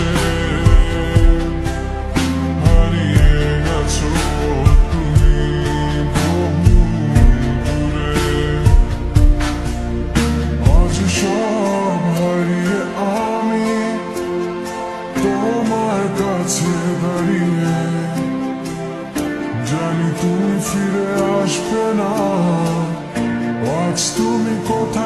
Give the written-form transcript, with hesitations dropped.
আকাশে হারিয়ে গেছো তুমি বহু দূরে। আজ সব হারিয়ে আমি তোমার কাছে দাঁড়িয়ে, জানি তুমি ফিরে আসবে না। আজ তুমি কোথায়?